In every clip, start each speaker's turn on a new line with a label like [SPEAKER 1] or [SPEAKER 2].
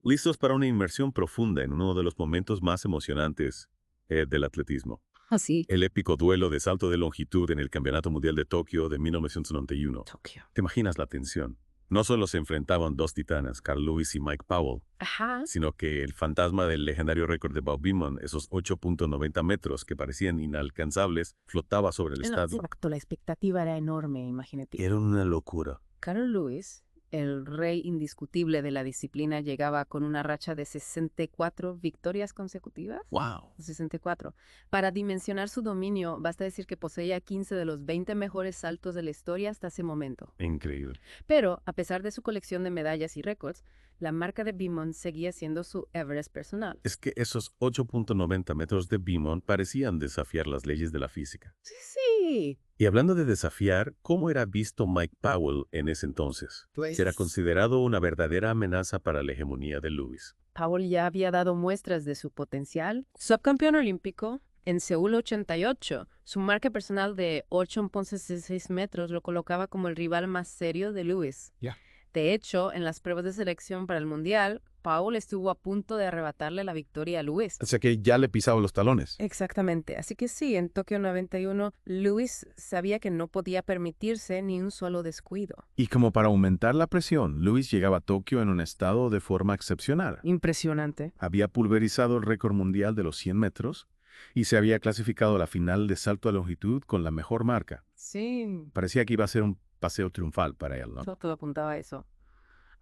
[SPEAKER 1] Listos para una inmersión profunda en uno de los momentos más emocionantes del atletismo.
[SPEAKER 2] Así.
[SPEAKER 1] El épico duelo de salto de longitud en el Campeonato Mundial de Tokio de 1991.
[SPEAKER 2] Tokio.
[SPEAKER 1] ¿Te imaginas la tensión? No solo se enfrentaban dos titanes, Carl Lewis y Mike Powell,
[SPEAKER 2] Ajá.
[SPEAKER 1] sino que el fantasma del legendario récord de Bob Beamon, esos 8.90 metros que parecían inalcanzables, flotaba sobre el estadio.
[SPEAKER 2] Exacto, la expectativa era enorme, imagínate.
[SPEAKER 1] Era una locura.
[SPEAKER 2] Carl Lewis, el rey indiscutible de la disciplina, llegaba con una racha de 64 victorias consecutivas.
[SPEAKER 1] ¡Wow!
[SPEAKER 2] 64. Para dimensionar su dominio, basta decir que poseía 15 de los 20 mejores saltos de la historia hasta ese momento.
[SPEAKER 1] Increíble.
[SPEAKER 2] Pero, a pesar de su colección de medallas y récords, la marca de Beamon seguía siendo su Everest personal.
[SPEAKER 1] Es que esos 8.90 metros de Beamon parecían desafiar las leyes de la física.
[SPEAKER 2] Sí.
[SPEAKER 1] Y hablando de desafiar, ¿cómo era visto Mike Powell en ese entonces?
[SPEAKER 2] Pues
[SPEAKER 1] ¿Será considerado una verdadera amenaza para la hegemonía de Lewis?
[SPEAKER 2] Powell ya había dado muestras de su potencial. Subcampeón olímpico en Seúl 88, su marca personal de 8.16 metros lo colocaba como el rival más serio de Lewis.
[SPEAKER 3] Ya.
[SPEAKER 2] De hecho, en las pruebas de selección para el Mundial, Powell estuvo a punto de arrebatarle la victoria a Lewis.
[SPEAKER 3] O sea que ya le pisaba los talones.
[SPEAKER 2] Exactamente. Así que sí, en Tokio 91, Lewis sabía que no podía permitirse ni un solo descuido.
[SPEAKER 3] Y como para aumentar la presión, Lewis llegaba a Tokio en un estado de forma excepcional.
[SPEAKER 2] Impresionante.
[SPEAKER 3] Había pulverizado el récord mundial de los 100 metros y se había clasificado a la final de salto a longitud con la mejor marca.
[SPEAKER 2] Sí.
[SPEAKER 3] Parecía que iba a ser un paseo triunfal para él, ¿no?
[SPEAKER 2] Todo apuntaba a eso.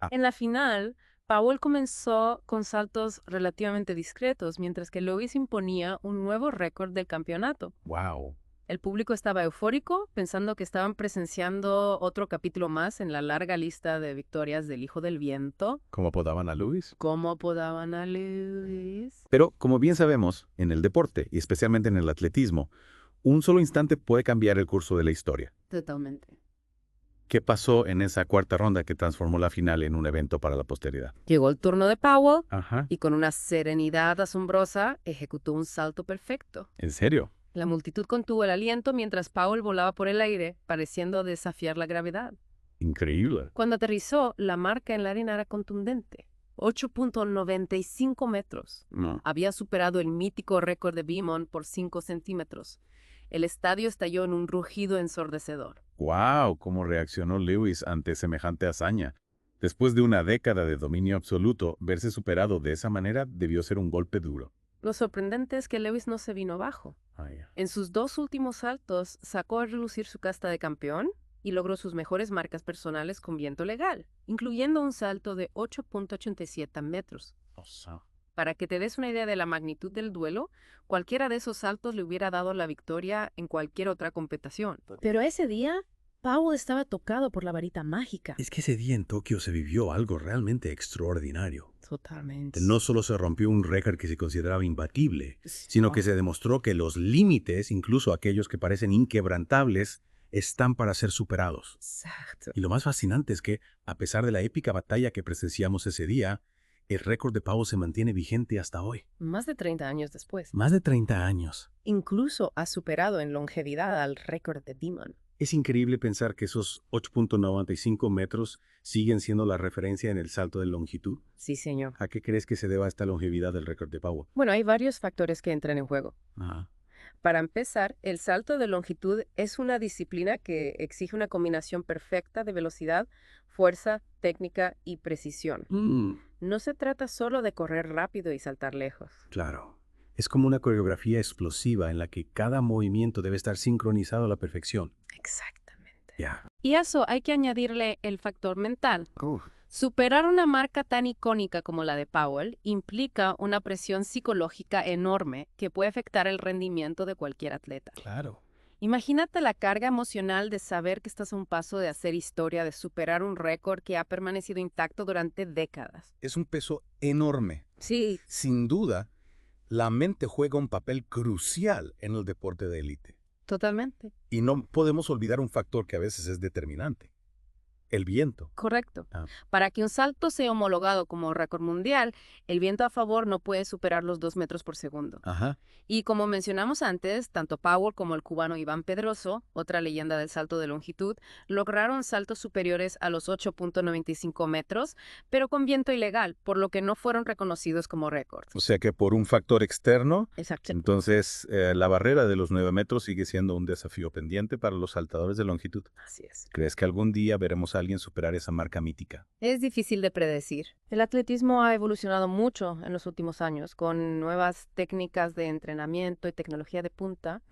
[SPEAKER 3] Ah.
[SPEAKER 2] En la final, Powell comenzó con saltos relativamente discretos, mientras que Lewis imponía un nuevo récord del campeonato.
[SPEAKER 3] ¡Wow!
[SPEAKER 2] El público estaba eufórico, pensando que estaban presenciando otro capítulo más en la larga lista de victorias del Hijo del Viento.
[SPEAKER 3] ¿Cómo apodaban a Lewis?
[SPEAKER 2] ¿Cómo apodaban a Lewis?
[SPEAKER 1] Pero, como bien sabemos, en el deporte, y especialmente en el atletismo, un solo instante puede cambiar el curso de la historia.
[SPEAKER 2] Totalmente.
[SPEAKER 1] ¿Qué pasó en esa cuarta ronda que transformó la final en un evento para la posteridad?
[SPEAKER 2] Llegó el turno de Powell
[SPEAKER 1] Ajá.
[SPEAKER 2] y con una serenidad asombrosa ejecutó un salto perfecto.
[SPEAKER 1] ¿En serio?
[SPEAKER 2] La multitud contuvo el aliento mientras Powell volaba por el aire, pareciendo desafiar la gravedad.
[SPEAKER 1] Increíble.
[SPEAKER 2] Cuando aterrizó, la marca en la arena era contundente. 8.95 metros.
[SPEAKER 1] No.
[SPEAKER 2] Había superado el mítico récord de Beamon por 5 centímetros. El estadio estalló en un rugido ensordecedor.
[SPEAKER 1] ¡Wow! ¿Cómo reaccionó Lewis ante semejante hazaña? Después de una década de dominio absoluto, verse superado de esa manera debió ser un golpe duro.
[SPEAKER 2] Lo sorprendente es que Lewis no se vino abajo. En sus 2 últimos saltos sacó a relucir su casta de campeón y logró sus mejores marcas personales con viento legal, incluyendo un salto de 8.87 metros. Para que te des una idea de la magnitud del duelo, cualquiera de esos saltos le hubiera dado la victoria en cualquier otra competición. Pero ese día, Powell estaba tocado por la varita mágica.
[SPEAKER 1] Es que ese día en Tokio se vivió algo realmente extraordinario.
[SPEAKER 2] Totalmente.
[SPEAKER 1] No solo se rompió un récord que se consideraba imbatible, sino que se demostró que los límites, incluso aquellos que parecen inquebrantables, están para ser superados.
[SPEAKER 2] Exacto.
[SPEAKER 1] Y lo más fascinante es que, a pesar de la épica batalla que presenciamos ese día, el récord de Powell se mantiene vigente hasta hoy.
[SPEAKER 2] Más de 30 años después.
[SPEAKER 1] Más de 30 años.
[SPEAKER 2] Incluso ha superado en longevidad al récord de Beamon.
[SPEAKER 1] Es increíble pensar que esos 8.95 metros siguen siendo la referencia en el salto de longitud.
[SPEAKER 2] Sí, señor.
[SPEAKER 1] ¿A qué crees que se deba esta longevidad del récord de Powell?
[SPEAKER 2] Bueno, hay varios factores que entran en juego.
[SPEAKER 1] Ajá.
[SPEAKER 2] Para empezar, el salto de longitud es una disciplina que exige una combinación perfecta de velocidad, fuerza, técnica y precisión. No se trata solo de correr rápido y saltar lejos.
[SPEAKER 1] Claro. Es como una coreografía explosiva en la que cada movimiento debe estar sincronizado a la perfección.
[SPEAKER 2] Exactamente.
[SPEAKER 1] Ya.
[SPEAKER 2] Y a eso hay que añadirle el factor mental. Superar una marca tan icónica como la de Powell implica una presión psicológica enorme que puede afectar el rendimiento de cualquier atleta.
[SPEAKER 3] Claro.
[SPEAKER 2] Imagínate la carga emocional de saber que estás a un paso de hacer historia, de superar un récord que ha permanecido intacto durante décadas.
[SPEAKER 3] Es un peso enorme.
[SPEAKER 2] Sí.
[SPEAKER 3] Sin duda, la mente juega un papel crucial en el deporte de élite.
[SPEAKER 2] Totalmente.
[SPEAKER 3] Y no podemos olvidar un factor que a veces es determinante:
[SPEAKER 1] El viento.
[SPEAKER 2] Correcto.
[SPEAKER 1] Ah.
[SPEAKER 2] Para que un salto sea homologado como récord mundial, el viento a favor no puede superar los 2 metros por segundo.
[SPEAKER 1] Ajá.
[SPEAKER 2] Y como mencionamos antes, tanto Powell como el cubano Iván Pedroso, otra leyenda del salto de longitud, lograron saltos superiores a los 8.95 metros, pero con viento ilegal, por lo que no fueron reconocidos como récords.
[SPEAKER 1] O sea que por un factor externo,
[SPEAKER 2] Exacto.
[SPEAKER 1] entonces la barrera de los 9 metros sigue siendo un desafío pendiente para los saltadores de longitud.
[SPEAKER 2] Así es.
[SPEAKER 1] ¿Crees que algún día veremos a alguien superar esa marca mítica?
[SPEAKER 2] Es difícil de predecir. El atletismo ha evolucionado mucho en los últimos años, con nuevas técnicas de entrenamiento y tecnología de punta,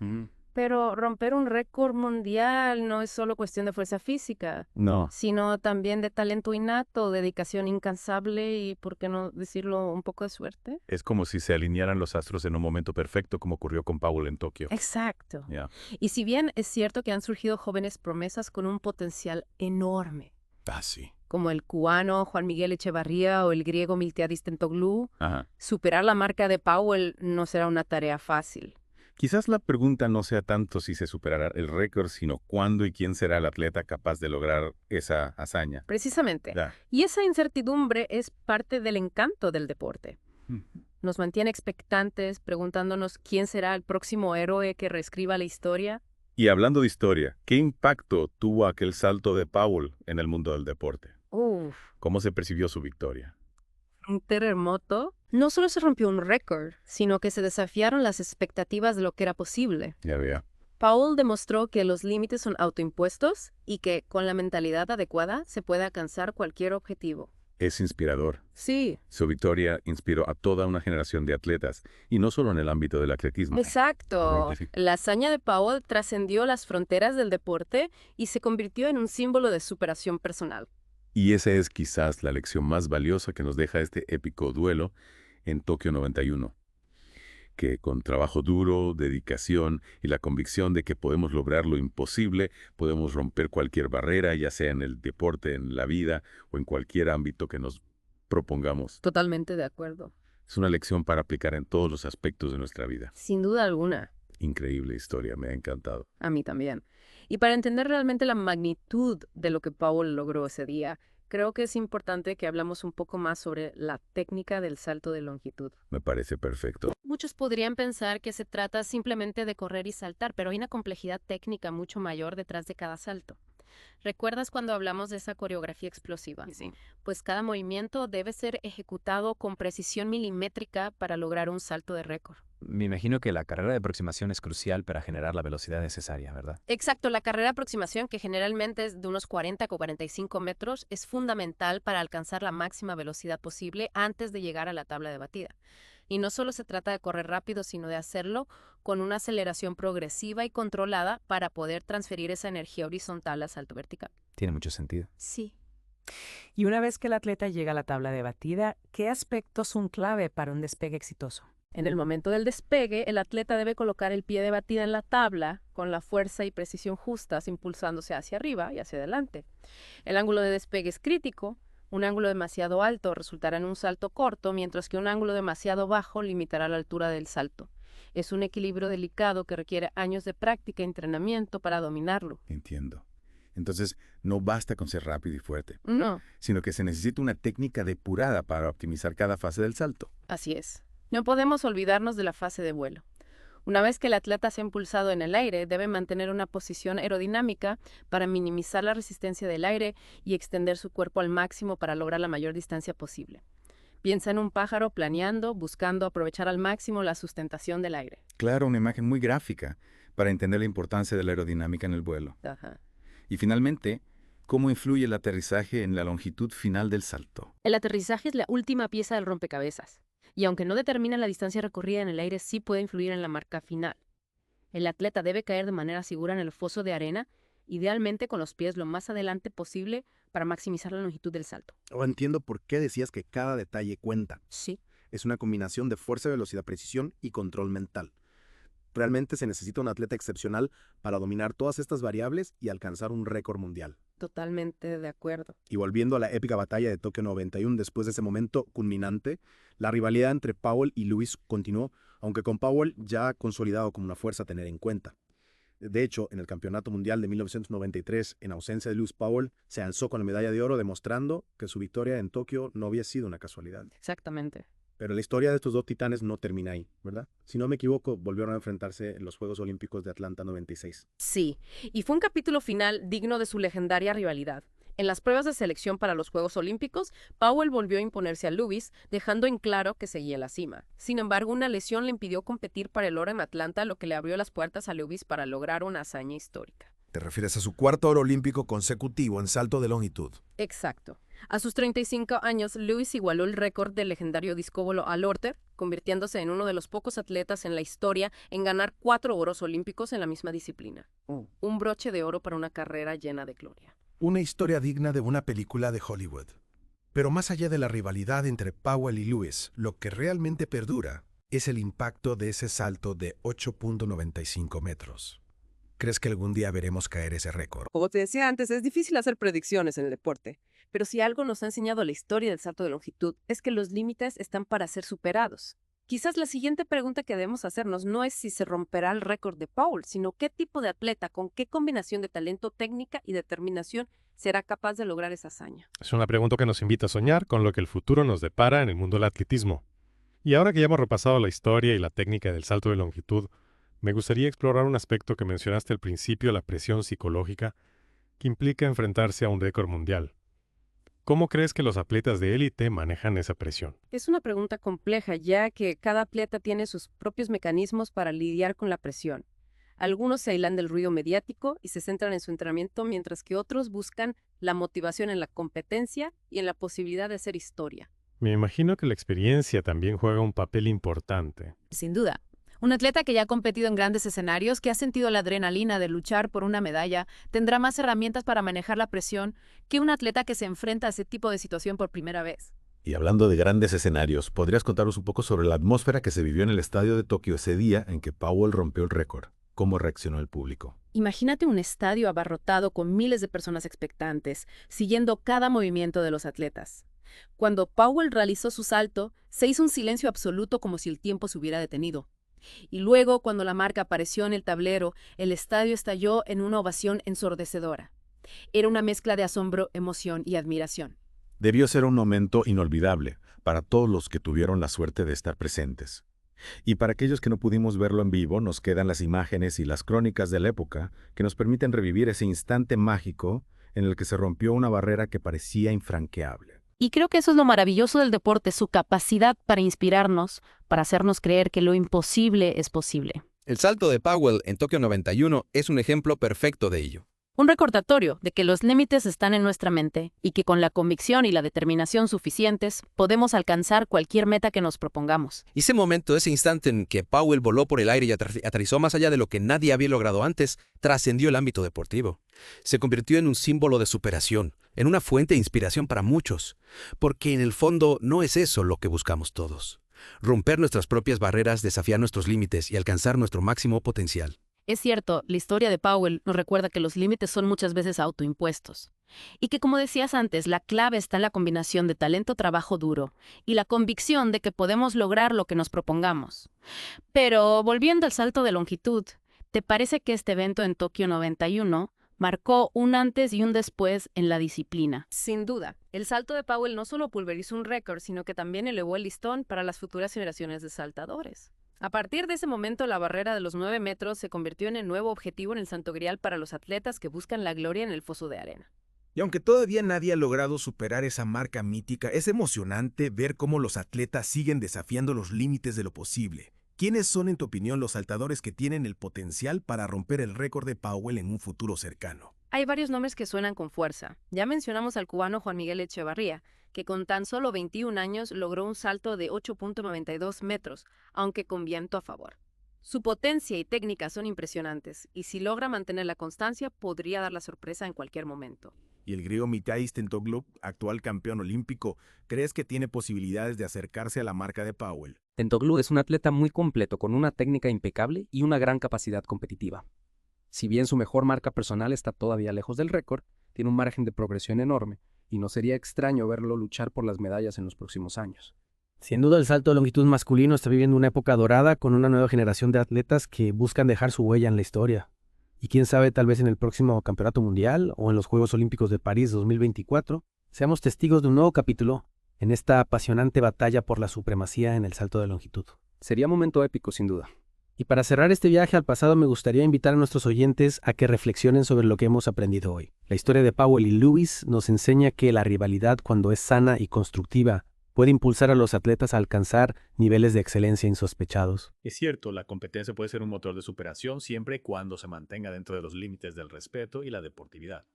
[SPEAKER 2] pero romper un récord mundial no es solo cuestión de fuerza física,
[SPEAKER 1] No.
[SPEAKER 2] sino también de talento innato, dedicación incansable y, por qué no decirlo, un poco de suerte.
[SPEAKER 1] Es como si se alinearan los astros en un momento perfecto, como ocurrió con Powell en Tokio.
[SPEAKER 2] Exacto.
[SPEAKER 1] Ya.
[SPEAKER 2] Y si bien es cierto que han surgido jóvenes promesas con un potencial enorme,
[SPEAKER 1] Ah, sí.
[SPEAKER 2] como el cubano Juan Miguel Echevarría o el griego Miltiadis Tentoglou,
[SPEAKER 1] Ajá.
[SPEAKER 2] superar la marca de Powell no será una tarea fácil.
[SPEAKER 1] Quizás la pregunta no sea tanto si se superará el récord, sino cuándo y quién será el atleta capaz de lograr esa hazaña.
[SPEAKER 2] Precisamente.
[SPEAKER 1] Ya.
[SPEAKER 2] Y esa incertidumbre es parte del encanto del deporte. Nos mantiene expectantes, preguntándonos quién será el próximo héroe que reescriba la historia.
[SPEAKER 1] Y hablando de historia, ¿qué impacto tuvo aquel salto de Powell en el mundo del deporte?
[SPEAKER 2] Uf,
[SPEAKER 1] ¿Cómo se percibió su victoria?
[SPEAKER 2] un terremoto. No solo se rompió un récord, sino que se desafiaron las expectativas de lo que era posible.
[SPEAKER 1] Ya vea.
[SPEAKER 2] Powell demostró que los límites son autoimpuestos y que con la mentalidad adecuada se puede alcanzar cualquier objetivo.
[SPEAKER 1] Es inspirador.
[SPEAKER 2] Sí,
[SPEAKER 1] Su victoria inspiró a toda una generación de atletas, y no solo en el ámbito del atletismo.
[SPEAKER 2] exacto.
[SPEAKER 1] Magnífico.
[SPEAKER 2] La hazaña de Powell trascendió las fronteras del deporte y se convirtió en un símbolo de superación personal.
[SPEAKER 1] Y esa es quizás la lección más valiosa que nos deja este épico duelo en Tokio 91. Que con trabajo duro, dedicación y la convicción de que podemos lograr lo imposible, podemos romper cualquier barrera, ya sea en el deporte, en la vida o en cualquier ámbito que nos propongamos.
[SPEAKER 2] Totalmente de acuerdo.
[SPEAKER 1] Es una lección para aplicar en todos los aspectos de nuestra vida.
[SPEAKER 2] Sin duda alguna.
[SPEAKER 1] Increíble historia, me ha encantado.
[SPEAKER 2] A mí también. Y para entender realmente la magnitud de lo que Powell logró ese día, creo que es importante que hablamos un poco más sobre la técnica del salto de longitud.
[SPEAKER 1] Me parece perfecto.
[SPEAKER 2] Muchos podrían pensar que se trata simplemente de correr y saltar, pero hay una complejidad técnica mucho mayor detrás de cada salto. ¿Recuerdas cuando hablamos de esa coreografía explosiva?
[SPEAKER 4] Sí.
[SPEAKER 2] Pues cada movimiento debe ser ejecutado con precisión milimétrica para lograr un salto de récord.
[SPEAKER 4] Me imagino que la carrera de aproximación es crucial para generar la velocidad necesaria, ¿verdad?
[SPEAKER 2] Exacto, la carrera de aproximación, que generalmente es de unos 40 o 45 metros, es fundamental para alcanzar la máxima velocidad posible antes de llegar a la tabla de batida. Y no solo se trata de correr rápido, sino de hacerlo con una aceleración progresiva y controlada para poder transferir esa energía horizontal al salto vertical.
[SPEAKER 4] Tiene mucho sentido.
[SPEAKER 2] Sí.
[SPEAKER 5] Y una vez que el atleta llega a la tabla de batida, ¿qué aspectos son clave para un despegue exitoso?
[SPEAKER 2] En el momento del despegue, el atleta debe colocar el pie de batida en la tabla con la fuerza y precisión justas, impulsándose hacia arriba y hacia adelante. El ángulo de despegue es crítico. Un ángulo demasiado alto resultará en un salto corto, mientras que un ángulo demasiado bajo limitará la altura del salto. Es un equilibrio delicado que requiere años de práctica y entrenamiento para dominarlo.
[SPEAKER 1] Entiendo. Entonces, no basta con ser rápido y fuerte,
[SPEAKER 2] No,
[SPEAKER 1] sino que se necesita una técnica depurada para optimizar cada fase del salto.
[SPEAKER 2] así es. No podemos olvidarnos de la fase de vuelo. Una vez que el atleta se ha impulsado en el aire, debe mantener una posición aerodinámica para minimizar la resistencia del aire y extender su cuerpo al máximo para lograr la mayor distancia posible. Piensa en un pájaro planeando, buscando aprovechar al máximo la sustentación del aire.
[SPEAKER 1] Claro, una imagen muy gráfica para entender la importancia de la aerodinámica en el vuelo.
[SPEAKER 2] Ajá.
[SPEAKER 1] Y finalmente, ¿cómo influye el aterrizaje en la longitud final del salto?
[SPEAKER 2] El aterrizaje es la última pieza del rompecabezas, y aunque no determina la distancia recorrida en el aire, sí puede influir en la marca final. El atleta debe caer de manera segura en el foso de arena, idealmente con los pies lo más adelante posible para maximizar la longitud del salto.
[SPEAKER 6] O entiendo por qué decías que cada detalle cuenta.
[SPEAKER 2] Sí.
[SPEAKER 6] Es una combinación de fuerza, velocidad, precisión y control mental. Realmente se necesita un atleta excepcional para dominar todas estas variables y alcanzar un récord mundial.
[SPEAKER 2] Totalmente de acuerdo.
[SPEAKER 6] Y volviendo a la épica batalla de Tokio 91, después de ese momento culminante, la rivalidad entre Powell y Lewis continuó, aunque con Powell ya consolidado como una fuerza a tener en cuenta. De hecho, en el Campeonato Mundial de 1993, en ausencia de Lewis Powell, se alzó con la medalla de oro demostrando que su victoria en Tokio no había sido una casualidad.
[SPEAKER 2] Exactamente.
[SPEAKER 6] Pero la historia de estos dos titanes no termina ahí, ¿verdad? Si no me equivoco, volvieron a enfrentarse en los Juegos Olímpicos de Atlanta 96.
[SPEAKER 2] Sí, y fue un capítulo final digno de su legendaria rivalidad. En las pruebas de selección para los Juegos Olímpicos, Powell volvió a imponerse a Lewis, dejando en claro que seguía en la cima. Sin embargo, una lesión le impidió competir para el oro en Atlanta, lo que le abrió las puertas a Lewis para lograr una hazaña histórica.
[SPEAKER 7] Te refieres a su cuarto oro olímpico consecutivo en salto de longitud.
[SPEAKER 2] Exacto. A sus 35 años, Lewis igualó el récord del legendario discóbolo Al Oerter, convirtiéndose en uno de los pocos atletas en la historia en ganar 4 oros olímpicos en la misma disciplina. Un broche de oro para una carrera llena de gloria.
[SPEAKER 7] Una historia digna de una película de Hollywood. Pero más allá de la rivalidad entre Powell y Lewis, lo que realmente perdura es el impacto de ese salto de 8.95 metros. ¿Crees que algún día veremos caer ese récord?
[SPEAKER 2] Como te decía antes, es difícil hacer predicciones en el deporte, pero si algo nos ha enseñado la historia del salto de longitud es que los límites están para ser superados. Quizás la siguiente pregunta que debemos hacernos no es si se romperá el récord de Powell, sino qué tipo de atleta, con qué combinación de talento, técnica y determinación será capaz de lograr esa hazaña.
[SPEAKER 8] Es una pregunta que nos invita a soñar con lo que el futuro nos depara en el mundo del atletismo. Y ahora que ya hemos repasado la historia y la técnica del salto de longitud, me gustaría explorar un aspecto que mencionaste al principio, la presión psicológica, que implica enfrentarse a un récord mundial. ¿Cómo crees que los atletas de élite manejan esa presión?
[SPEAKER 2] Es una pregunta compleja, ya que cada atleta tiene sus propios mecanismos para lidiar con la presión. Algunos se aíslan del ruido mediático y se centran en su entrenamiento, mientras que otros buscan la motivación en la competencia y en la posibilidad de hacer historia.
[SPEAKER 8] Me imagino que la experiencia también juega un papel importante.
[SPEAKER 9] Sin duda. Un atleta que ya ha competido en grandes escenarios, que ha sentido la adrenalina de luchar por una medalla, tendrá más herramientas para manejar la presión que un atleta que se enfrenta a ese tipo de situación por primera vez.
[SPEAKER 1] Y hablando de grandes escenarios, ¿podrías contarnos un poco sobre la atmósfera que se vivió en el estadio de Tokio ese día en que Powell rompió el récord? ¿Cómo reaccionó el público?
[SPEAKER 2] Imagínate un estadio abarrotado con miles de personas expectantes, siguiendo cada movimiento de los atletas. Cuando Powell realizó su salto, se hizo un silencio absoluto como si el tiempo se hubiera detenido. Y luego, cuando la marca apareció en el tablero, el estadio estalló en una ovación ensordecedora. Era una mezcla de asombro, emoción y admiración.
[SPEAKER 1] Debió ser un momento inolvidable para todos los que tuvieron la suerte de estar presentes. Y para aquellos que no pudimos verlo en vivo, nos quedan las imágenes y las crónicas de la época que nos permiten revivir ese instante mágico en el que se rompió una barrera que parecía infranqueable.
[SPEAKER 9] Y creo que eso es lo maravilloso del deporte, su capacidad para inspirarnos, para hacernos creer que lo imposible es posible.
[SPEAKER 10] El salto de Powell en Tokio 91 es un ejemplo perfecto de ello.
[SPEAKER 9] Un recordatorio de que los límites están en nuestra mente y que con la convicción y la determinación suficientes podemos alcanzar cualquier meta que nos propongamos.
[SPEAKER 10] Ese momento, ese instante en que Powell voló por el aire y aterrizó más allá de lo que nadie había logrado antes, trascendió el ámbito deportivo. Se convirtió en un símbolo de superación, en una fuente de inspiración para muchos, porque en el fondo no es eso lo que buscamos todos. Romper nuestras propias barreras, desafiar nuestros límites y alcanzar nuestro máximo potencial.
[SPEAKER 9] Es cierto, la historia de Powell nos recuerda que los límites son muchas veces autoimpuestos. Y que, como decías antes, la clave está en la combinación de talento, trabajo duro y la convicción de que podemos lograr lo que nos propongamos. Pero, volviendo al salto de longitud, ¿te parece que este evento en Tokio 91 marcó un antes y un después en la disciplina?
[SPEAKER 2] Sin duda, el salto de Powell no solo pulverizó un récord, sino que también elevó el listón para las futuras generaciones de saltadores. A partir de ese momento, la barrera de los 9 metros se convirtió en el nuevo objetivo en el Santo Grial para los atletas que buscan la gloria en el foso de arena.
[SPEAKER 7] Y aunque todavía nadie ha logrado superar esa marca mítica, es emocionante ver cómo los atletas siguen desafiando los límites de lo posible. ¿Quiénes son, en tu opinión, los saltadores que tienen el potencial para romper el récord de Powell en un futuro cercano?
[SPEAKER 2] Hay varios nombres que suenan con fuerza. Ya mencionamos al cubano Juan Miguel Echevarría, que con tan solo 21 años logró un salto de 8.92 metros, aunque con viento a favor. Su potencia y técnica son impresionantes, y si logra mantener la constancia, podría dar la sorpresa en cualquier momento.
[SPEAKER 7] Y el griego Mitais Tentoglou, actual campeón olímpico, ¿crees que tiene posibilidades de acercarse a la marca de Powell?
[SPEAKER 11] Tentoglou es un atleta muy completo, con una técnica impecable y una gran capacidad competitiva. Si bien su mejor marca personal está todavía lejos del récord, tiene un margen de progresión enorme, y no sería extraño verlo luchar por las medallas en los próximos años.
[SPEAKER 12] Sin duda, el salto de longitud masculino está viviendo una época dorada con una nueva generación de atletas que buscan dejar su huella en la historia. Y quién sabe, tal vez en el próximo Campeonato Mundial o en los Juegos Olímpicos de París 2024, seamos testigos de un nuevo capítulo en esta apasionante batalla por la supremacía en el salto de longitud.
[SPEAKER 11] Sería un momento épico, sin duda.
[SPEAKER 12] Y para cerrar este viaje al pasado, me gustaría invitar a nuestros oyentes a que reflexionen sobre lo que hemos aprendido hoy. La historia de Powell y Lewis nos enseña que la rivalidad, cuando es sana y constructiva, puede impulsar a los atletas a alcanzar niveles de excelencia insospechados.
[SPEAKER 3] Es cierto, la competencia puede ser un motor de superación siempre y cuando se mantenga dentro de los límites del respeto y la deportividad.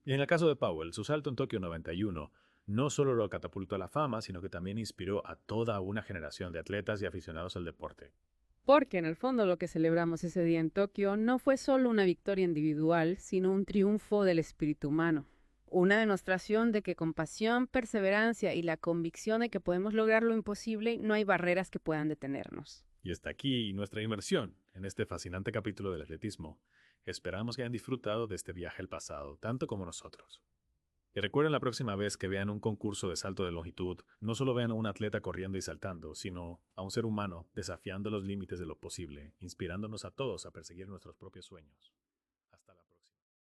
[SPEAKER 3] Y en el caso de Powell, su salto en Tokio 91 no solo lo catapultó a la fama, sino que también inspiró a toda una generación de atletas y aficionados al deporte.
[SPEAKER 2] Porque en el fondo lo que celebramos ese día en Tokio no fue solo una victoria individual, sino un triunfo del espíritu humano. Una demostración de que con pasión, perseverancia y la convicción de que podemos lograr lo imposible, no hay barreras que puedan detenernos.
[SPEAKER 3] Y hasta aquí nuestra inmersión en este fascinante capítulo del atletismo. Esperamos que hayan disfrutado de este viaje al pasado, tanto como nosotros. Y recuerden la próxima vez que vean un concurso de salto de longitud, no solo vean a un atleta corriendo y saltando, sino a un ser humano desafiando los límites de lo posible, inspirándonos a todos a perseguir nuestros propios sueños.